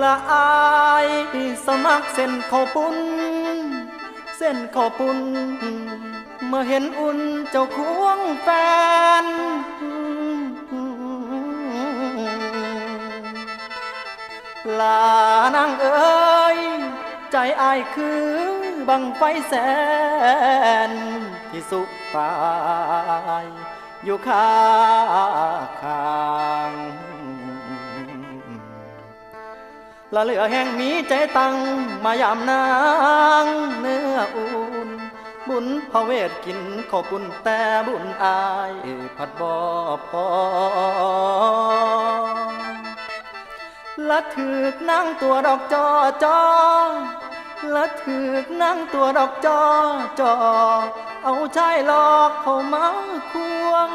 ละอายสมัครเส้นข้าวปุ้นเส้นข้าวปุ้นเมื่อเห็นอุ่นเจ้าควงแฟนลานางเอ๋ยใจอายคือบังไฟแสนที่สุตายอยู่ข้างละเหลือแห่งมีใจตั้งมายามนางเนื้ออุ่นบุญพระเวทกินขอบุญแต่บุญอายผัดบ่พอละถึกนั่งตัวดอกจอจอละถึกนั่งตัวดอกจอจอเอาชายหลอกเข้ามาควง